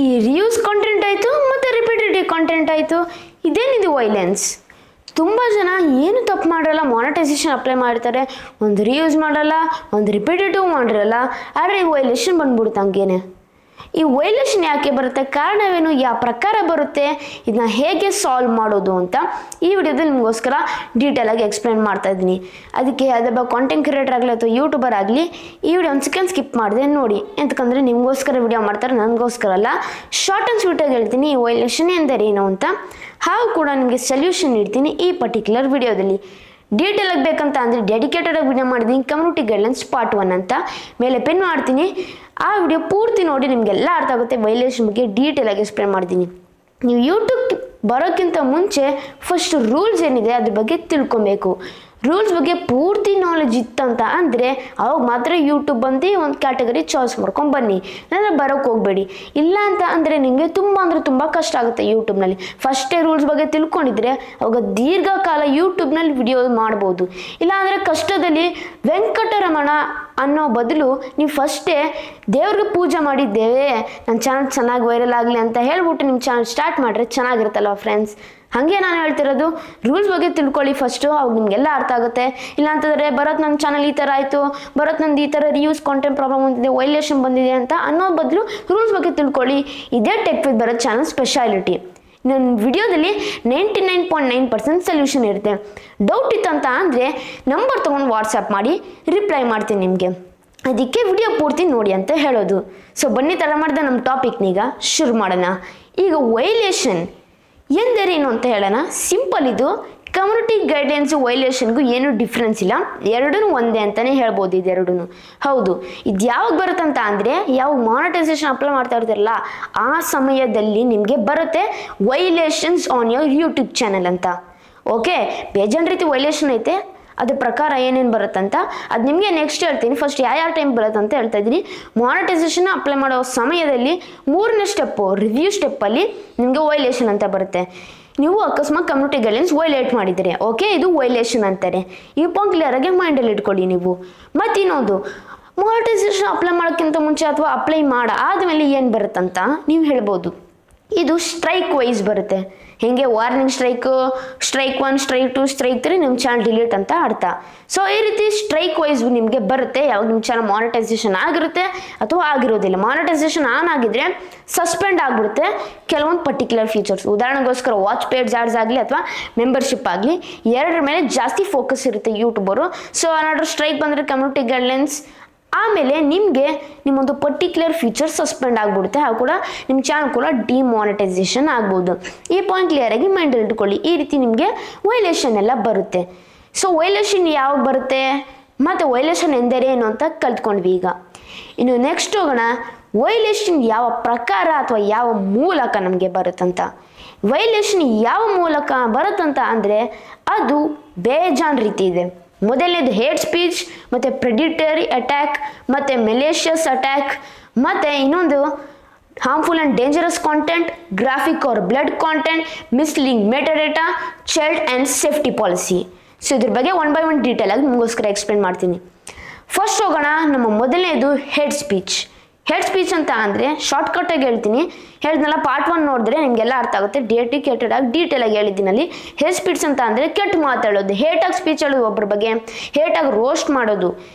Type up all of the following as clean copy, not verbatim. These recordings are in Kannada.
ಈ ರಿಯೂಸ್ ಕಾಂಟೆಂಟ್ ಆಯಿತು ಮತ್ತು ರಿಪಿಟೇಟಿವ್ ಕಾಂಟೆಂಟ್ ಆಯಿತು, ಇದೇನಿದು ವೈಲೆನ್ಸ್. ತುಂಬ ಜನ ಏನು ತಪ್ಪು ಮಾಡಿರಲ್ಲ, ಮಾನಿಟೈಸೇಷನ್ ಅಪ್ಲೈ ಮಾಡಿರ್ತಾರೆ, ಒಂದು ರಿಯೂಸ್ ಮಾಡಲ್ಲ, ಒಂದು ರಿಪಿಟೇಟಿವ್ ಮಾಡಿರಲ್ಲ, ಆದರೆ ಈ ವೈಲೇಷನ್ ಬಂದ್ಬಿಡುತ್ತೆ ಹಂಗೇನೆ. ಈ ವೈಲೇಷನ್ ಯಾಕೆ ಬರುತ್ತೆ, ಕಾರಣವೇನು, ಯಾವ ಪ್ರಕಾರ ಬರುತ್ತೆ, ಇದನ್ನ ಹೇಗೆ ಸಾಲ್ವ್ ಮಾಡೋದು ಅಂತ ಈ ವಿಡಿಯೋದಲ್ಲಿ ನಿಮಗೋಸ್ಕರ ಡೀಟೇಲಾಗಿ ಎಕ್ಸ್ಪ್ಲೇನ್ ಮಾಡ್ತಾ ಇದ್ದೀನಿ. ಅದಕ್ಕೆ ಅದೊಬ್ಬ ಕಾಂಟೆಂಟ್ ಕ್ರಿಯೇಟರ್ ಆಗಲಿ ಅಥವಾ ಯೂಟ್ಯೂಬರ್ ಆಗಲಿ ಈ ವಿಡಿಯೋ ಒಂದು ಸೆಕೆಂಡ್ ಸ್ಕಿಪ್ ಮಾಡಿದೆ ನೋಡಿ, ಎಂತಕಂದರೆ ನಿಮಗೋಸ್ಕರ ವಿಡಿಯೋ ಮಾಡ್ತಾರೆ, ನನಗೋಸ್ಕರ ಅಲ್ಲ. ಶಾರ್ಟ್ ಆ್ಯಂಡ್ ಸ್ವೀಟಾಗಿ ಹೇಳ್ತೀನಿ ಈ ವೈಲೇಷನ್ ಎಂದರೇನು ಅಂತ, ಹಾಗೂ ಕೂಡ ನಿಮಗೆ ಸೊಲ್ಯೂಷನ್ ನೀಡ್ತೀನಿ ಈ ಪರ್ಟಿಕ್ಯುಲರ್ ವಿಡಿಯೋದಲ್ಲಿ. ಡೀಟೇಲಾಗಿ ಬೇಕಂತ ಅಂದರೆ ಡೆಡಿಕೇಟೆಡಾಗಿ ವಿಡಿಯೋ ಮಾಡಿದ್ದೀನಿ, ಕಮ್ಯುನಿಟಿ ಗೈಡ್ಲೈನ್ಸ್ ಪಾರ್ಟ್ 1 ಅಂತ ಮೇಲೆ ಪೆನ್ ಮಾಡ್ತೀನಿ. ಆ ವಿಡಿಯೋ ಪೂರ್ತಿ ನೋಡಿ ನಿಮಗೆಲ್ಲ ಅರ್ಥ ಆಗುತ್ತೆ. ವೈಲೇಷನ್ ಬಗ್ಗೆ ಡೀಟೇಲಾಗಿ ಎಕ್ಸ್ಪ್ಲೇನ್ ಮಾಡ್ತೀನಿ. ನೀವು ಯೂಟ್ಯೂಬ್ ಬರೋಕ್ಕಿಂತ ಮುಂಚೆ ಫಸ್ಟ್ ರೂಲ್ಸ್ ಏನಿದೆ ಅದ್ರ ಬಗ್ಗೆ ತಿಳ್ಕೊಬೇಕು. ರೂಲ್ಸ್ ಬಗ್ಗೆ ಪೂರ್ತಿ ನಾಲೆಜ್ ಇತ್ತಂತ ಅಂದರೆ ಅವಾಗ ಮಾತ್ರ ಯೂಟ್ಯೂಬ್ ಬಂದು ಒಂದು ಕ್ಯಾಟಗರಿ ಚಾಯ್ಸ್ ಮಾಡ್ಕೊಂಡು ಬನ್ನಿ, ಅಂದರೆ ಬರೋಕ್ಕೆ ಹೋಗಬೇಡಿ. ಇಲ್ಲ ಅಂತ ಅಂದರೆ ನಿಮಗೆ ತುಂಬ ಅಂದರೆ ತುಂಬ ಕಷ್ಟ ಆಗುತ್ತೆ ಯೂಟ್ಯೂಬ್ನಲ್ಲಿ. ಫಸ್ಟೇ ರೂಲ್ಸ್ ಬಗ್ಗೆ ತಿಳ್ಕೊಂಡಿದ್ರೆ ಅವಾಗ ದೀರ್ಘಕಾಲ ಯೂಟ್ಯೂಬ್ನಲ್ಲಿ ವಿಡಿಯೋ ಮಾಡ್ಬೋದು. ಇಲ್ಲಾಂದರೆ ಕಷ್ಟದಲ್ಲಿ ವೆಂಕಟರಮಣ ಅನ್ನೋ ಬದಲು ನೀವು ಫಸ್ಟೇ ದೇವ್ರಿಗೆ ಪೂಜೆ ಮಾಡಿದ್ದೇವೆ, ನನ್ನ ಚಾನಲ್ ಚೆನ್ನಾಗಿ ವೈರಲ್ ಆಗಲಿ ಅಂತ ಹೇಳ್ಬಿಟ್ಟು ನಿಮ್ಮ ಚಾನಲ್ ಸ್ಟಾರ್ಟ್ ಮಾಡಿದ್ರೆ ಚೆನ್ನಾಗಿರುತ್ತಲ್ವ ಫ್ರೆಂಡ್ಸ್. ಹಾಗೆ ನಾನು ಹೇಳ್ತಿರೋದು, ರೂಲ್ಸ್ ಬಗ್ಗೆ ತಿಳ್ಕೊಳ್ಳಿ ಫಸ್ಟು, ಅವಾಗ ನಿಮಗೆಲ್ಲ ಅರ್ಥ ಆಗುತ್ತೆ. ಇಲ್ಲಾಂತಂದರೆ ಬರೋದು ನನ್ನ ಚಾನಲ್ ಈ ಥರ ಆಯಿತು, ಬರೋದು ನಂದು ಈ ಥರ ರಿಯೂಸ್ ಕಾಂಟೆಂಟ್ ಪ್ರಾಬ್ಲಮ್ ಬಂದಿದೆ, ವೈಲೇಷನ್ ಬಂದಿದೆ ಅಂತ ಅನ್ನೋ ಬದಲು ರೂಲ್ಸ್ ಬಗ್ಗೆ ತಿಳ್ಕೊಳ್ಳಿ. ಇದೇ tech with Bharat channel speciality. ನನ್ನ ವಿಡಿಯೋದಲ್ಲಿ 99.9% ಸೊಲ್ಯೂಷನ್ ಇರುತ್ತೆ. ಡೌಟ್ ಇತ್ತಂತ ಅಂದರೆ ನಂಬರ್ ತೊಗೊಂಡು ವಾಟ್ಸಪ್ ಮಾಡಿ ರಿಪ್ಲೈ ಮಾಡ್ತೀನಿ ನಿಮಗೆ. ಅದಕ್ಕೆ ವಿಡಿಯೋ ಪೂರ್ತಿ ನೋಡಿ ಅಂತ ಹೇಳೋದು. ಸೊ ಬನ್ನಿ ತಡ ಮಾಡಿದೆ ನಮ್ಮ ಟಾಪಿಕ್ನೀಗ ಶುರು ಮಾಡೋಣ. ಈಗ ವೈಲೇಷನ್ ಎಂದರೇನು ಅಂತ ಹೇಳೋಣ. ಸಿಂಪಲ್, ಇದು ಕಮ್ಯುನಿಟಿ ಗೈಡ್ಲೈನ್ಸು ವೈಲೇಷನ್ಗೂ ಏನೂ ಡಿಫ್ರೆನ್ಸ್ ಇಲ್ಲ, ಎರಡೂ ಒಂದೇ ಅಂತಲೇ ಹೇಳ್ಬೋದು. ಇದೆರಡೂ ಹೌದು. ಇದು ಯಾವಾಗ ಬರುತ್ತಂತ ಅಂದರೆ ಯಾವ ಮಾನಿಟೈಸೇಷನ್ ಅಪ್ಲೈ ಮಾಡ್ತಾ ಇರ್ತಾರಲ್ಲ ಆ ಸಮಯದಲ್ಲಿ ನಿಮಗೆ ಬರುತ್ತೆ violations on your YouTube channel ಅಂತ. ಓಕೆ, ಬೇಜಾನ್ ರೀತಿ ವೈಲೇಷನ್ ಐತೆ, ಅದ್ರ ಪ್ರಕಾರ ಏನೇನು ಬರುತ್ತಂತ ಅದು ನಿಮಗೆ ನೆಕ್ಸ್ಟ್ ಹೇಳ್ತೀನಿ. ಫಸ್ಟ್ ಯಾವ ಟೈಮ್ ಬರುತ್ತಂತ ಹೇಳ್ತಾ ಇದ್ದೀನಿ. ಮಾನಿಟೈಸೇಷನ್ ಅಪ್ಲೈ ಮಾಡೋ ಸಮಯದಲ್ಲಿ 3ನೇ ಸ್ಟೆಪ್ಪು ರಿವ್ಯೂ ಸ್ಟೆಪ್ಪಲ್ಲಿ ನಿಮಗೆ ವೈಲೇಷನ್ ಅಂತ ಬರುತ್ತೆ. ನೀವು ಅಕಸ್ಮಾತ್ ಕಮ್ಯುನಿಟಿ ಗೈಡ್ಲೈನ್ಸ್ ವೈಲೇಟ್ ಮಾಡಿದ್ದೀರಿ, ಓಕೆ, ಇದು ವೈಲೇಷನ್ ಅಂತಾರೆ. ಈ ಪಾಯಿಂಟ್ ಕ್ಲಿಯರಾಗಿ ಮೈಂಡಲ್ಲಿ ಇಟ್ಕೊಳ್ಳಿ ನೀವು. ಮತ್ತು ಇನ್ನೊಂದು, ಮಾನಿಟೈಸೇಷನ್ ಅಪ್ಲೈ ಮಾಡೋಕ್ಕಿಂತ ಮುಂಚೆ ಅಥವಾ ಅಪ್ಲೈ ಆದಮೇಲೆ ಏನು ಬರುತ್ತಂತ ನೀವು ಹೇಳ್ಬೋದು. ಇದು ಸ್ಟ್ರೈಕ್ ವೈಸ್ ಬರುತ್ತೆ. ಹೇಗೆ ವಾರ್ನಿಂಗ್ ಸ್ಟ್ರೈಕ್ 1, ಸ್ಟ್ರೈಕ್ 2, ಸ್ಟ್ರೈಕ್ 3 ನಿಮ್ಮ ಚಾನಲ್ ಡಿಲೀಟ್ ಅಂತ ಅರ್ಥ. ಸೊ ಈ ರೀತಿ ಸ್ಟ್ರೈಕ್ ವೈಸ್ ನಿಮಗೆ ಬರುತ್ತೆ ಯಾವಾಗ ನಿಮ್ಮ ಚಾನಲ್ ಮಾನಿಟೈಸೇಷನ್ ಆಗಿರುತ್ತೆ ಅಥವಾ ಆಗಿರೋದಿಲ್ಲ. ಮಾನಿಟೈಸೇಷನ್ ಆನ್ ಆಗಿದ್ರೆ ಸಸ್ಪೆಂಡ್ ಆಗಿಬಿಡುತ್ತೆ ಕೆಲವೊಂದು ಪರ್ಟಿಕ್ಯುಲರ್ ಫೀಚರ್ಸ್. ಉದಾಹರಣೆಗೋಸ್ಕರ ವಾಚ್ ಪೇಜ್ ಆಡ್ಸ್ ಆಗಲಿ ಅಥವಾ ಮೆಂಬರ್ಶಿಪ್ ಆಗಲಿ, ಎರಡರ ಮೇಲೆ ಜಾಸ್ತಿ ಫೋಕಸ್ ಇರುತ್ತೆ ಯೂಟ್ಯೂಬರು. ಸೊ ಏನಾದರೂ ಸ್ಟ್ರೈಕ್ ಬಂದರೆ ಕಮ್ಯುನಿಟಿ ಗೈಡ್ಲೈನ್ಸ್ ಆಮೇಲೆ ನಿಮಗೆ ನಿಮ್ಮೊಂದು ಪರ್ಟಿಕ್ಯುಲರ್ ಫೀಚರ್ ಸಸ್ಪೆಂಡ್ ಆಗಿಬಿಡುತ್ತೆ, ಹಾಗೂ ಕೂಡ ನಿಮ್ಮ ಚಾನಲ್ ಕೂಡ ಡಿಮಾನಿಟೈಸೇಷನ್ ಆಗ್ಬೋದು. ಈ ಪಾಯಿಂಟ್ ಕ್ಲಿಯರಾಗಿ ಮೈಂಡಲ್ಲಿ ಇಟ್ಕೊಳ್ಳಿ. ಈ ರೀತಿ ನಿಮಗೆ ವೈಲೇಷನ್ ಎಲ್ಲ ಬರುತ್ತೆ. ಸೊ ವೈಲೇಷನ್ ಯಾವಾಗ ಬರುತ್ತೆ ಮತ್ತು ವೈಲೇಷನ್ ಎಂದರೇನು ಅಂತ ಕಲ್ತ್ಕೊಂಡ್ವಿ. ಈಗ ಇನ್ನು ನೆಕ್ಸ್ಟ್ ಹೋಗೋಣ, ವೈಲೇಷನ್ ಯಾವ ಪ್ರಕಾರ ಅಥವಾ ಯಾವ ಮೂಲಕ ನಮಗೆ ಬರುತ್ತಂತ. ವೈಲೇಷನ್ ಯಾವ ಮೂಲಕ ಬರುತ್ತಂತ ಅಂದರೆ ಅದು ಬೇಜಾನ್ ರೀತಿ ಇದೆ. ಮೊದಲನೇದು ಹೇಟ್ ಸ್ಪೀಚ್, ಮತ್ತು ಪ್ರೆಡಿಟರಿ ಅಟ್ಯಾಕ್, ಮತ್ತು ಮೆಲೇಷಿಯಸ್ ಅಟ್ಯಾಕ್, ಮತ್ತು ಇನ್ನೊಂದು harmful and dangerous content, graphic or blood content, misleading metadata, child and safety policy. So ಇದ್ರ ಬಗ್ಗೆ 1 by 1 ಡೀಟೇಲಾಗಿ ನಿಮಗೋಸ್ಕರ ಎಕ್ಸ್ಪ್ಲೇನ್ ಮಾಡ್ತೀನಿ. ಫಸ್ಟ್ ಹೋಗೋಣ, ನಮ್ಮ ಮೊದಲನೇದು ಹೇಟ್ ಸ್ಪೀಚ್. ಹೇಟ್ ಸ್ಪೀಚ್ ಅಂತ ಅಂದರೆ ಶಾರ್ಟ್ಕಟಾಗಿ ಹೇಳ್ತೀನಿ, ಹೇಳಿದ್ನಲ್ಲ ಪಾರ್ಟ್ 1 ನೋಡಿದ್ರೆ ನಿಮಗೆಲ್ಲ ಅರ್ಥ ಆಗುತ್ತೆ. ಡೆಡಿಕೇಟೆಡಾಗಿ ಡೀಟೇಲಾಗಿ ಹೇಳಿದ್ದೀನಲ್ಲಿ. ಹೇಟ್ ಸ್ಪೀಚ್ ಅಂತ ಅಂದರೆ ಕೆಟ್ಟು ಮಾತಾಡೋದು, ಹೇಟಾಗಿ ಸ್ಪೀಚ್ ಹೇಳೋದು, ಒಬ್ಬರ ಬಗ್ಗೆ ಹೇಟಾಗಿ ರೋಸ್ಟ್ ಮಾಡೋದು,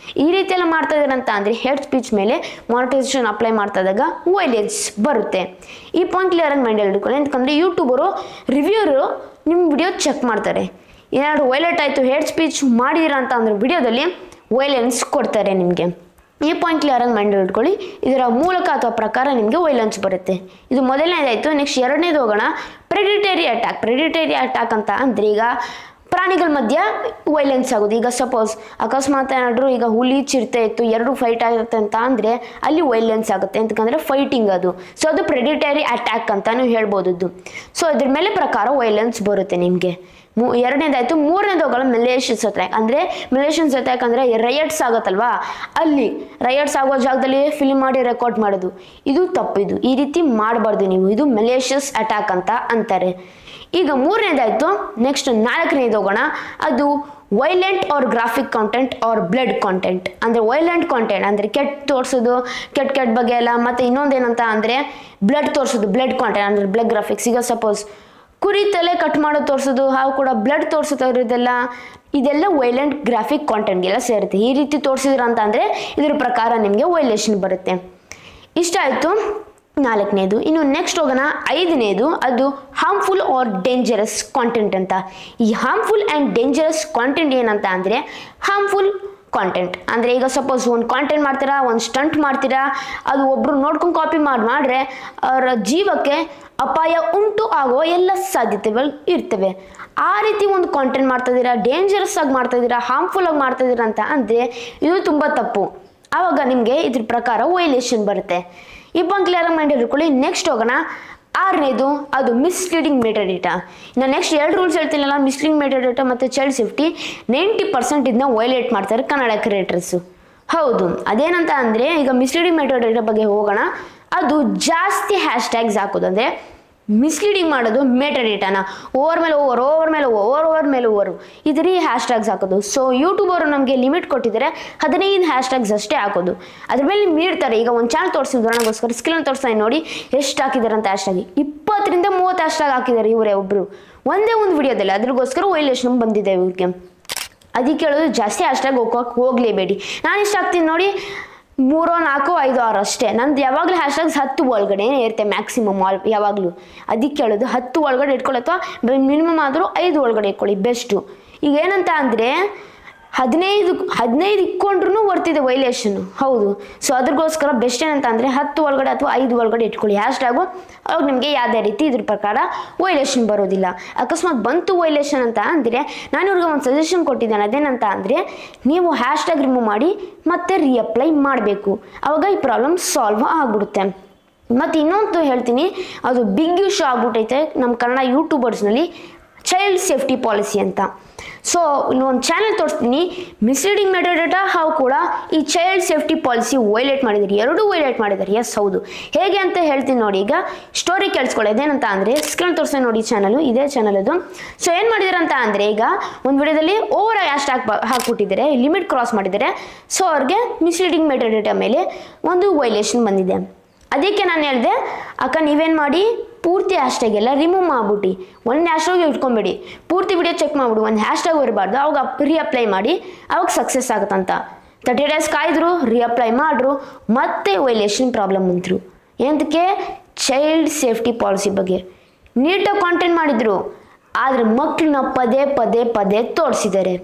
ಈ ರೀತಿ ಎಲ್ಲ ಮಾಡ್ತಾ ಇದ್ದಾರೆ ಅಂತ ಅಂದರೆ ಹೇಟ್ ಸ್ಪೀಚ್ ಮೇಲೆ ಮಾನಿಟೈಸೇಷನ್ ಅಪ್ಲೈ ಮಾಡ್ತಾ ಇದ್ದಾಗ ವೈಲೆನ್ಸ್ ಬರುತ್ತೆ. ಈ ಪಾಯಿಂಟ್ ಕ್ಲಿಯರಾಗಿ ಮೈಂಡಲ್ಲಿ ಇಟ್ಕೊಳ್ಳಿ. ಯಾಕಂದರೆ ಯೂಟ್ಯೂಬರು ರಿವ್ಯೂರು ನಿಮ್ಮ ವಿಡಿಯೋ ಚೆಕ್ ಮಾಡ್ತಾರೆ. ಏನಾದರೂ ವೈಲೇಟ್ ಆಯಿತು, ಹೇಟ್ ಸ್ಪೀಚ್ ಮಾಡಿದ್ದೀರಾ ಅಂತ ಅಂದರೆ ವಿಡಿಯೋದಲ್ಲಿ ವೈಲೆನ್ಸ್ ಕೊಡ್ತಾರೆ ನಿಮಗೆ. ಈ ಪಾಯಿಂಟ್ ಕ್ಲಿಯರಾಗಿ ಮೈಂಡಲ್ಲಿ ಇಟ್ಕೊಳ್ಳಿ. ಇದರ ಮೂಲಕ ಅಥವಾ ಪ್ರಕಾರ ನಿಮಗೆ ವೈಲೆನ್ಸ್ ಬರುತ್ತೆ. ಇದು ಮೊದಲನೇದಾಯಿತು. ನೆಕ್ಸ್ಟ್ ಎರಡನೇದು ಹೋಗೋಣ, ಪ್ರೆಡಿಟರಿ ಅಟ್ಯಾಕ್. ಪ್ರೆಡಿಟರಿ ಅಟ್ಯಾಕ್ ಅಂತ ಅಂದರೆ ಈಗ ಪ್ರಾಣಿಗಳ ಮಧ್ಯೆ ವೈಲೆನ್ಸ್ ಆಗೋದು. ಈಗ ಸಪೋಸ್ ಅಕಸ್ಮಾತ್ ಏನಾದರೂ ಈಗ ಹುಲಿ ಚಿರತೆ ಇತ್ತು, ಎರಡು ಫೈಟ್ ಆಗುತ್ತೆ ಅಂತ ಅಂದರೆ ಅಲ್ಲಿ ವೈಲೆನ್ಸ್ ಆಗುತ್ತೆ, ಅಂತಕಂದರೆ ಫೈಟಿಂಗ್ ಅದು. ಸೊ ಅದು ಪ್ರೆಡಿಟರಿ ಅಟ್ಯಾಕ್ ಅಂತಲೂ ಹೇಳ್ಬೋದು. ಸೊ ಇದ್ರ ಮೇಲೆ ಪ್ರಕಾರ ವೈಲೆನ್ಸ್ ಬರುತ್ತೆ ನಿಮಗೆ. ಎರಡನೇದಾಯಿತು. ಮೂರನೇದು ಹೋಗಲ್ಲ, ಮೆಲೇಷಿಯಸ್ ಅಟ್ಯಾಕ್. ಅಂದರೆ ಮೆಲೇಷಿಯಸ್ ಅಟ್ಯಾಕ್ ಅಂದರೆ ರೈಟ್ಸ್ ಆಗುತ್ತಲ್ವಾ, ಅಲ್ಲಿ ರೈಟ್ಸ್ ಆಗೋ ಜಾಗದಲ್ಲಿ ಫಿಲ್ಮ್ ಮಾಡಿ ರೆಕಾರ್ಡ್ ಮಾಡೋದು, ಇದು ತಪ್ಪಿದು. ಈ ರೀತಿ ಮಾಡಬಾರ್ದು ನೀವು. ಇದು ಮೆಲೇಷಿಯಸ್ ಅಟ್ಯಾಕ್ ಅಂತ ಅಂತಾರೆ. ಈಗ ಮೂರನೇದಾಯಿತು. ನೆಕ್ಸ್ಟ್ 4ನೇದು ಹೋಗೋಣ, ಅದು violent or graphic content or blood content. ಅಂದರೆ ವೈಲೆಂಟ್ ಕಾಂಟೆಂಟ್ ಅಂದರೆ ಕೆಟ್ಟ ತೋರಿಸೋದು, ಕೆಟ್ಟ ಬಗ್ಗೆ ಎಲ್ಲ. ಮತ್ತು ಇನ್ನೊಂದೇನಂತ ಅಂದರೆ ಬ್ಲಡ್ ತೋರಿಸೋದು, ಬ್ಲಡ್ ಕಾಂಟೆಂಟ್ ಅಂದರೆ ಬ್ಲಡ್ ಗ್ರಾಫಿಕ್ಸ್. ಈಗ ಸಪೋಸ್ ಕುರಿ ತಲೆ ಕಟ್ ಮಾಡೋದು ತೋರಿಸೋದು, ಹಾವು ಕೂಡ ಬ್ಲಡ್ ತೋರಿಸೋದು ಇದೆಲ್ಲ ವೈಲೆಂಟ್ ಗ್ರಾಫಿಕ್ ಕಾಂಟೆಂಟ್ಗೆಲ್ಲ ಸೇರುತ್ತೆ. ಈ ರೀತಿ ತೋರಿಸಿದ್ರ ಅಂತ ಅಂದರೆ ಇದ್ರ ಪ್ರಕಾರ ನಿಮಗೆ ವೈಲೇಷನ್ ಬರುತ್ತೆ. ಇಷ್ಟ ಆಯಿತು 4ನೇದು. ಇನ್ನು ನೆಕ್ಸ್ಟ್ ಹೋಗೋಣ 5ನೇದು. ಅದು ಹಾರ್ಮ್ಫುಲ್ ಆರ್ ಡೇಂಜರಸ್ ಕಾಂಟೆಂಟ್ ಅಂತ. ಈ ಹಾರ್ಮ್ಫುಲ್ ಆ್ಯಂಡ್ ಡೇಂಜರಸ್ ಕಾಂಟೆಂಟ್ ಏನಂತ ಅಂದರೆ, ಹಾರ್ಮ್ಫುಲ್ ಕಾಂಟೆಂಟ್ ಅಂದರೆ ಈಗ ಸಪೋಸ್ ಒಂದು ಕಾಂಟೆಂಟ್ ಮಾಡ್ತೀರಾ, ಒಂದು ಸ್ಟಂಟ್ ಮಾಡ್ತೀರಾ, ಅದು ಒಬ್ಬರು ನೋಡ್ಕೊಂಡು ಕಾಪಿ ಮಾಡಿದ್ರೆ ಅವರ ಜೀವಕ್ಕೆ ಅಪಾಯ ಉಂಟು ಆಗೋ ಎಲ್ಲ ಸಾಧ್ಯತೆಗಳು ಇರ್ತವೆ. ಆ ರೀತಿ ಒಂದು ಕಾಂಟೆಂಟ್ ಮಾಡ್ತಾಯಿದ್ದೀರಾ, ಡೇಂಜರಸ್ ಆಗಿ ಮಾಡ್ತಾಯಿದ್ದೀರಾ, ಹಾರ್ಮ್ಫುಲ್ ಆಗಿ ಮಾಡ್ತಾಯಿದ್ದೀರಾ ಅಂತ ಅಂದರೆ ಇದು ತುಂಬ ತಪ್ಪು. ಆವಾಗ ನಿಮಗೆ ಇದ್ರ ಪ್ರಕಾರ ವೈಲೇಷನ್ ಬರುತ್ತೆ. ಈ ಪಾಯಿಂಟ್ ಕ್ಲಿಯರಾಗಿ ಮೈಂಡ್ ಇಟ್ಕೊಳ್ಳಿ. ನೆಕ್ಸ್ಟ್ ಹೋಗೋಣ 6ನೇದು. ಅದು ಮಿಸ್ಲೀಡಿಂಗ್ ಮೆಟಾಡೇಟಾ. ಇನ್ನು ನೆಕ್ಸ್ಟ್ 2 ರೂಲ್ಸ್ ಹೇಳ್ತೀನಲ್ಲ, ಮಿಸ್ಲೀಡಿಂಗ್ ಮೆಟಾಡೇಟಾ ಮತ್ತು ಚೈಲ್ಡ್ ಸೇಫ್ಟಿ. 90% ಇದನ್ನ ವೈಲೇಟ್ ಮಾಡ್ತಾರೆ ಕನ್ನಡ ಕ್ರಿಯೇಟರ್ಸು. ಹೌದು, ಅದೇನಂತ ಅಂದರೆ ಈಗ ಮಿಸ್ಲೀಡಿಂಗ್ ಮೆಟಾಡೇಟಾ ಬಗ್ಗೆ ಹೋಗೋಣ. ಅದು ಜಾಸ್ತಿ ಹ್ಯಾಶ್ಟ್ಯಾಗ್ಸ್ ಹಾಕೋದು, ಅಂದರೆ ಮಿಸ್ಲೀಡಿಂಗ್ ಮಾಡೋದು ಮೆಟಾಡೇಟಾನ ಓವರ್ ಮೇಲೆ ಓವರ್ ಇದರಿ ಹ್ಯಾಶ್ಟ್ಯಾಗ್ಸ್ ಹಾಕೋದು. ಸೊ ಯೂಟ್ಯೂಬರು ನಮಗೆ ಲಿಮಿಟ್ ಕೊಟ್ಟಿದ್ದಾರೆ 15 ಹ್ಯಾಶ್ಟ್ಯಾಗ್ಸ್ ಅಷ್ಟೇ ಹಾಕೋದು. ಅದ್ರ ಮೇಲೆ ಮೀಡ್ತಾರೆ. ಈಗ ಒಂದು ಚಾನಲ್ ತೋರಿಸಿದ್ರು ನನಗೋಸ್ಕರ ಸ್ಕಿಲ್ ತೋರಿಸ್ತಾ ನೋಡಿ ಎಷ್ಟು ಹಾಕಿದ್ದಾರೆ ಅಂತ ಹ್ಯಾಶ್ಟ್ಯಾಗ್ 20 ರಿಂದ 30 ಹ್ಯಾಶ್ಟ್ಯಾಗ್ ಹಾಕಿದ್ದಾರೆ ಇವರೇ ಒಬ್ಬರು ಒಂದೇ ಒಂದು ವಿಡಿಯೋದಲ್ಲಿ. ಅದ್ರಗೋಸ್ಕರ ವೈಲೇಷನ್ ಬಂದಿದೆ ಇವ್ರಿಗೆ. ಅದಕ್ಕೆ ಹೇಳೋದು ಜಾಸ್ತಿ ಹ್ಯಾಶ್ಟ್ಯಾಗ್ ಹೋಗಲೇಬೇಡಿ. ನಾನು ಇಷ್ಟ ಆಗ್ತೀನಿ ನೋಡಿ 3, 4, 5, 6 ಅಷ್ಟೇ. ನಂದು ಯಾವಾಗಲೂ ಹ್ಯಾಶ್ಟ್ಯಾಗ್ಸ್ 10 ಒಳಗಡೆ ಇರುತ್ತೆ ಮ್ಯಾಕ್ಸಿಮಮ್ ಯಾವಾಗಲೂ. ಅದಕ್ಕೆ ಹೇಳೋದು 10 ಒಳಗಡೆ ಇಟ್ಕೊಳ್ಳಿ, ಅಥವಾ ಮಿನಿಮಮ್ ಆದರೂ 5 ಒಳಗಡೆ ಇಟ್ಕೊಳ್ಳಿ ಬೆಸ್ಟು. ಈಗ ಏನಂತ ಅಂದರೆ 15 ಇಟ್ಕೊಂಡ್ರೂ ಬರ್ತಿದೆ ವೈಲೇಷನ್ನು. ಹೌದು, ಸೊ ಅದ್ರಗೋಸ್ಕರ ಬೆಸ್ಟ್ ಏನಂತ ಅಂದರೆ 10 ಒಳಗಡೆ ಅಥವಾ 5 ಒಳಗಡೆ ಇಟ್ಕೊಳ್ಳಿ ಹ್ಯಾಶ್ಟ್ಯಾಗು. ಅವಾಗ ನಿಮಗೆ ಯಾವುದೇ ರೀತಿ ಇದ್ರ ಪ್ರಕಾರ ವೈಲೇಷನ್ ಬರೋದಿಲ್ಲ. ಅಕಸ್ಮಾತ್ ಬಂತು ವೈಲೇಷನ್ ಅಂತ ಅಂದರೆ ನಾನು ಇವ್ರಿಗೆ ಒಂದು ಸಜೆಷನ್ ಕೊಟ್ಟಿದ್ದೇನೆ. ಅದೇನಂತ ಅಂದರೆ ನೀವು ಹ್ಯಾಶ್ಟ್ಯಾಗ್ ರಿಮೂವ್ ಮಾಡಿ ಮತ್ತೆ ರೀಅಪ್ಲೈ ಮಾಡಬೇಕು. ಆವಾಗ ಈ ಪ್ರಾಬ್ಲಮ್ ಸಾಲ್ವ್ ಆಗಿಬಿಡುತ್ತೆ. ಮತ್ತು ಇನ್ನೊಂದು ಹೇಳ್ತೀನಿ, ಅದು ಬಿಗ್ ಇಶ್ಯೂ ಆಗ್ಬಿಟ್ಟೈತೆ ನಮ್ಮ ಕನ್ನಡ ಯೂಟ್ಯೂಬರ್ಸ್ನಲ್ಲಿ, ಚೈಲ್ಡ್ ಸೇಫ್ಟಿ ಪಾಲಿಸಿ ಅಂತ. ಸೊ ಇನ್ನೊಂದು ಚಾನಲ್ ತೋರಿಸ್ತೀನಿ, ಮಿಸ್ಲೀಡಿಂಗ್ ಮೆಟಾಡೇಟಾ ಹಾವು ಕೂಡ ಈ ಚೈಲ್ಡ್ ಸೇಫ್ಟಿ ಪಾಲಿಸಿ ವೈಲೇಟ್ ಮಾಡಿದ್ದಾರೆ, 2 ವೈಲೇಟ್ ಮಾಡಿದ್ದಾರೆ. ಎಸ್ ಹೌದು, ಹೇಗೆ ಅಂತ ಹೇಳ್ತೀನಿ ನೋಡಿ. ಈಗ ಸ್ಟೋರಿ ಕೇಳಿಸ್ಕೊಳ್ಳಿ. ಅದೇನಂತ ಅಂದರೆ ಸ್ಕ್ರೀನ್ ತೋರಿಸ್ತೀನಿ ನೋಡಿ, ಚಾನಲು ಇದೇ ಚಾನಲ್ ಅದು. ಸೊ ಏನು ಮಾಡಿದ್ದಾರೆ ಅಂತ ಅಂದರೆ ಈಗ ಒಂದು ವಿಡಿಯೋದಲ್ಲಿ ಓವರ್ ಹ್ಯಾಶ್ಟ್ಯಾಗ್ ಹಾಕ್ಬಿಟ್ಟಿದ್ದಾರೆ, ಲಿಮಿಟ್ ಕ್ರಾಸ್ ಮಾಡಿದ್ದಾರೆ. ಸೊ ಅವ್ರಿಗೆ ಮಿಸ್ಲೀಡಿಂಗ್ ಮೆಟಾಡೇಟಾ ಮೇಲೆ ಒಂದು ವೈಲೇಷನ್ ಬಂದಿದೆ. ಅದಕ್ಕೆ ನಾನು ಹೇಳಿದೆ, ಅಕ್ಕ ನೀವೇನು ಮಾಡಿ ಪೂರ್ತಿ ಹ್ಯಾಶ್ಟ್ಯಾಗ್ ಎಲ್ಲ ರಿಮೂವ್ ಮಾಡಿಬಿಟ್ಟು ಒಂದು ಹ್ಯಾಶ್ಟ್ಯಾಗ್ ಇಟ್ಕೊಂಬೇಡಿ, ಪೂರ್ತಿ ವಿಡಿಯೋ ಚೆಕ್ ಮಾಡಿಬಿಡು, ಒಂದು ಹ್ಯಾಶ್ಟ್ಯಾಗ್ ಇರಬಾರ್ದು. ಅವಾಗ ರೀಅಪ್ಲೈ ಮಾಡಿ, ಅವಾಗ ಸಕ್ಸಸ್ ಆಗುತ್ತಂತ. 30 days ಕಾಯ್ದರು, ರೀಅಪ್ಲೈ ಮಾಡ್ರು, ಮತ್ತೆ ವೈಲೇಷನ್ ಪ್ರಾಬ್ಲಮ್ ಬಂದರು. ಏನಕ್ಕೆ? ಚೈಲ್ಡ್ ಸೇಫ್ಟಿ ಪಾಲಿಸಿ ಬಗ್ಗೆ ನೀಟಾಗಿ ಕಾಂಟೆಂಟ್ ಮಾಡಿದ್ರು, ಆದರೆ ಮಕ್ಕಳನ್ನ ಪದೇ ತೋರಿಸಿದ್ದಾರೆ.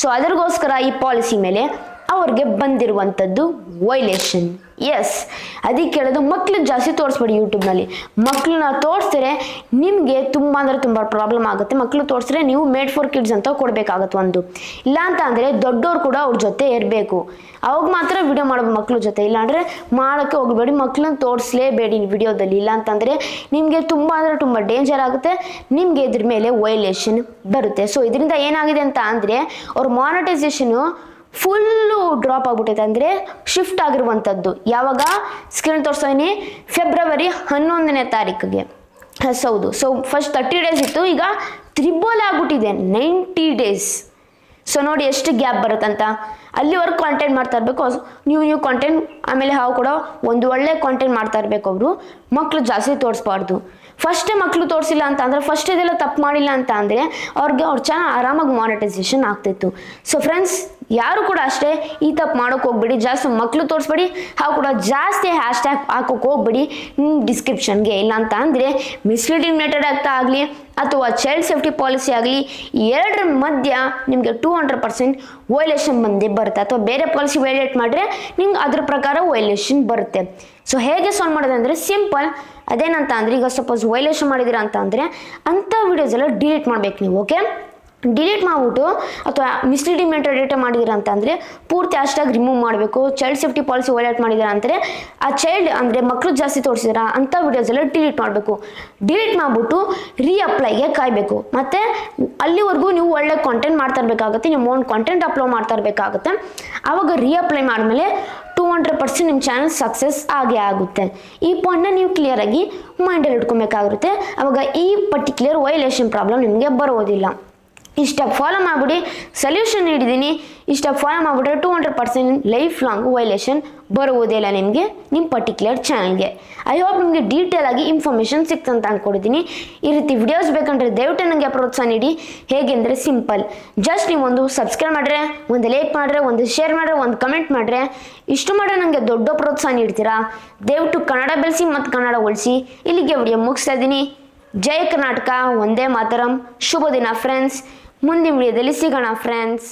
ಸೊ ಅದರಿಗೋಸ್ಕರ ಈ ಪಾಲಿಸಿ ಮೇಲೆ ಅವ್ರಿಗೆ ಬಂದಿರುವಂಥದ್ದು ವೈಲೇಷನ್. ಎಸ್, ಅದಕ್ಕೆ ಹೇಳೋದು ಮಕ್ಕಳು ಜಾಸ್ತಿ ತೋರಿಸ್ಬೇಡಿ ಯೂಟ್ಯೂಬ್ನಲ್ಲಿ. ಮಕ್ಕಳನ್ನ ತೋರಿಸಿದ್ರೆ ನಿಮಗೆ ತುಂಬ ಅಂದರೆ ತುಂಬ ಪ್ರಾಬ್ಲಮ್ ಆಗುತ್ತೆ. ಮಕ್ಕಳು ತೋರಿಸಿದ್ರೆ ನೀವು ಮೇಡ್ ಫಾರ್ ಕಿಡ್ಸ್ ಅಂತ ಕೊಡಬೇಕಾಗತ್ತೆ ಒಂದು. ಇಲ್ಲ ಅಂತ ಅಂದರೆ ದೊಡ್ಡವ್ರು ಕೂಡ ಅವ್ರ ಜೊತೆ ಇರಬೇಕು, ಅವಾಗ ಮಾತ್ರ ವಿಡಿಯೋ ಮಾಡೋದು ಮಕ್ಕಳ ಜೊತೆ. ಇಲ್ಲಾಂದರೆ ಮಾಡೋಕ್ಕೆ ಹೋಗಬೇಡಿ, ಮಕ್ಕಳನ್ನ ತೋರಿಸಲೇಬೇಡಿ ವಿಡಿಯೋದಲ್ಲಿ. ಇಲ್ಲ ಅಂತಂದರೆ ನಿಮಗೆ ತುಂಬ ಅಂದರೆ ತುಂಬ ಡೇಂಜರ್ ಆಗುತ್ತೆ, ನಿಮಗೆ ಇದ್ರ ಮೇಲೆ ವೈಲೇಷನ್ ಬರುತ್ತೆ. ಸೊ ಇದರಿಂದ ಏನಾಗಿದೆ ಅಂತ ಅಂದರೆ ಅವ್ರ ಮಾನಿಟೈಸೇಷನು ಫುಲ್ಲು ಡ್ರಾಪ್ ಆಗ್ಬಿಟ್ಟೈತೆ, ಅಂದರೆ ಶಿಫ್ಟ್ ಆಗಿರುವಂಥದ್ದು. ಯಾವಾಗ ಸ್ಕ್ರೀನ್ ತೋರಿಸ್ತೀನಿ, ಫೆಬ್ರವರಿ 11ನೇ ತಾರೀಕಿಗೆ. ಹೌದು, ಸೊ ಫಸ್ಟ್ 30 days ಇತ್ತು, ಈಗ ತ್ರಿಬಲ್ ಆಗ್ಬಿಟ್ಟಿದೆ 90 days. ಸೊ ನೋಡಿ ಎಷ್ಟು ಗ್ಯಾಪ್ ಬರುತ್ತಂತ. ಅಲ್ಲಿವರೆಗೂ ಕಾಂಟೆಂಟ್ ಮಾಡ್ತಾ ಇರಬೇಕು, ನೀವು ಕಾಂಟೆಂಟ್. ಆಮೇಲೆ ಹಾವು ಕೂಡ ಒಂದು ಒಳ್ಳೆ ಕಾಂಟೆಂಟ್ ಮಾಡ್ತಾ ಇರಬೇಕು. ಅವರು ಮಕ್ಕಳು ಜಾಸ್ತಿ ತೋರಿಸ್ಬಾರ್ದು. ಫಸ್ಟೇ ಮಕ್ಕಳು ತೋರಿಸಿಲ್ಲ ಅಂತ ಅಂದರೆ, ಫಸ್ಟ್ ಇದೆಲ್ಲ ತಪ್ಪು ಮಾಡಿಲ್ಲ ಅಂತ ಅಂದರೆ ಅವ್ರಿಗೆ ಅವ್ರ ಚಾನಲ್ ಆರಾಮಾಗಿ ಮಾನಿಟೈಸೇಷನ್ ಆಗ್ತಿತ್ತು. ಸೊ ಫ್ರೆಂಡ್ಸ್, ಯಾರು ಕೂಡ ಅಷ್ಟೇ ಈ ತಪ್ಪು ಮಾಡೋಕೆ ಹೋಗ್ಬೇಡಿ, ಜಾಸ್ತಿ ಮಕ್ಕಳು ತೋರಿಸ್ಬೇಡಿ, ಹಾವು ಕೂಡ ಜಾಸ್ತಿ ಹ್ಯಾಶ್ಟ್ಯಾಗ್ ಹಾಕೋಕೆ ಹೋಗ್ಬೇಡಿ ಡಿಸ್ಕ್ರಿಪ್ಷನ್ಗೆ. ಇಲ್ಲ ಅಂತ ಅಂದರೆ ಮಿಸ್ಲೀಡಿಂಗ್ ಮೆಥಡ್ ಆಗ್ತಾ ಆಗಲಿ ಅಥವಾ ಚೈಲ್ಡ್ ಸೇಫ್ಟಿ ಪಾಲಿಸಿ ಆಗಲಿ, ಎರಡರ ಮಧ್ಯ ನಿಮಗೆ 200% ವೈಲೇಷನ್ ಬಂದೇ ಬರುತ್ತೆ. ಅಥವಾ ಬೇರೆ ಪಾಲಿಸಿ ವೈಲೇಟ್ ಮಾಡಿದ್ರೆ ನಿಮ್ಗೆ ಅದ್ರ ಪ್ರಕಾರ ವೈಲೇಷನ್ ಬರುತ್ತೆ. ಸೊ ಹೇಗೆ ಸಾಲ್ವ್ ಮಾಡೋದು ಅಂದರೆ ಸಿಂಪಲ್. ಅದೇನಂತ ಅಂದರೆ ಈಗ ಸಪೋಸ್ ವೈಲೇಷನ್ ಮಾಡಿದ್ದೀರಾ ಅಂತ ಅಂದರೆ ಅಂಥ ವಿಡಿಯೋಸ್ ಎಲ್ಲ ಡಿಲೀಟ್ ಮಾಡ್ಬೇಕು ನೀವು. ಓಕೆ, ಡಿಲೀಟ್ ಮಾಡಿಬಿಟ್ಟು ಅಥವಾ ಮಿಸ್ಲೀಡಿಂಗ್ ಮೆಟಾಡೇಟಾ ಮಾಡಿದ್ದೀರಾ ಅಂತ ಅಂದರೆ ಪೂರ್ತಿ ಹ್ಯಾಶ್ಟ್ಯಾಗ್ ರಿಮೂವ್ ಮಾಡಬೇಕು. ಚೈಲ್ಡ್ ಸೇಫ್ಟಿ ಪಾಲಿಸಿ ವೈಲೇಟ್ ಮಾಡಿದ್ದೀರಾ ಅಂದರೆ ಆ ಚೈಲ್ಡ್ ಅಂದರೆ ಮಕ್ಕಳು ಜಾಸ್ತಿ ತೋರಿಸಿದಾರ ಅಂಥ ವಿಡಿಯೋಸ್ ಎಲ್ಲ ಡಿಲೀಟ್ ಮಾಡಬೇಕು. ಡಿಲೀಟ್ ಮಾಡಿಬಿಟ್ಟು ರೀಅಪ್ಲೈಗೆ ಕಾಯಬೇಕು. ಮತ್ತು ಅಲ್ಲಿವರೆಗೂ ನೀವು ಒಳ್ಳೆ ಕಾಂಟೆಂಟ್ ಮಾಡ್ತಾ ಇರಬೇಕಾಗುತ್ತೆ, ನೀವು ಓನ್ ಕಾಂಟೆಂಟ್ ಅಪ್ಲೋಡ್ ಮಾಡ್ತಾ ಇರಬೇಕಾಗುತ್ತೆ. ಆವಾಗ ರೀಅಪ್ಲೈ ಮಾಡಿದ್ಮೇಲೆ 200% ನಿಮ್ಮ ಚಾನಲ್ ಸಕ್ಸಸ್ ಆಗೇ ಆಗುತ್ತೆ. ಈ ಪಾಯಿಂಟ್ನ ನೀವು ಕ್ಲಿಯರಾಗಿ ಮೈಂಡಲ್ಲಿ ಇಟ್ಕೊಬೇಕಾಗಿರುತ್ತೆ. ಆವಾಗ ಈ ಪರ್ಟಿಕ್ಯುಲರ್ ವೈಲೇಷನ್ ಪ್ರಾಬ್ಲಮ್ ನಿಮಗೆ ಬರೋದಿಲ್ಲ. ಈ ಸ್ಟೆಪ್ ಫಾಲೋ ಮಾಡಿಬಿಡಿ, ಸೊಲ್ಯೂಷನ್ ನೀಡಿದ್ದೀನಿ. ಈ ಸ್ಟೆಪ್ ಫಾಲೋ ಮಾಡಿಬಿಟ್ರೆ 200% ಲೈಫ್ ಲಾಂಗ್ ವೈಲೇಷನ್ ಬರುವುದಿಲ್ಲ ನಿಮಗೆ ನಿಮ್ಮ ಪರ್ಟಿಕ್ಯುಲರ್ ಚಾನಲ್ಗೆ. ಐ ಹೋಪ್ ನಿಮಗೆ ಡೀಟೇಲ್ ಆಗಿ ಇನ್ಫಾರ್ಮೇಷನ್ ಸಿಕ್ತಂತ ಅಂದ್ಕೊಡ್ತೀನಿ. ಈ ರೀತಿ ವಿಡಿಯೋಸ್ ಬೇಕಂದ್ರೆ ದಯವಿಟ್ಟು ನನಗೆ ಪ್ರೋತ್ಸಾಹ ನೀಡಿ. ಹೇಗೆ ಅಂದರೆ ಸಿಂಪಲ್, ಜಸ್ಟ್ ನೀವು ಒಂದು ಸಬ್ಸ್ಕ್ರೈಬ್ ಮಾಡಿದ್ರೆ, ಒಂದು ಲೈಕ್ ಮಾಡಿದ್ರೆ, ಒಂದು ಶೇರ್ ಮಾಡಿದ್ರೆ, ಒಂದು ಕಮೆಂಟ್ ಮಾಡಿದ್ರೆ, ಇಷ್ಟು ಮಾಡಿದ್ರೆ ನನಗೆ ದೊಡ್ಡ ಪ್ರೋತ್ಸಾಹ ನೀಡ್ತೀರಾ. ದಯವಿಟ್ಟು ಕನ್ನಡ ಬೆಳೆಸಿ ಮತ್ತು ಕನ್ನಡ ಉಳಿಸಿ. ಇಲ್ಲಿಗೆ ವಿಡಿಯೋ ಮುಗಿಸ್ತಾ ಇದ್ದೀನಿ. ಜೈ ಕರ್ನಾಟಕ, ಒಂದೇ ಮಾತರಂ. ಶುಭ ದಿನ ಫ್ರೆಂಡ್ಸ್. ಮುಂದಿನ ವಿಡಿಯೋದಲ್ಲಿ ಸಿಗೋಣ ಫ್ರೆಂಡ್ಸ್.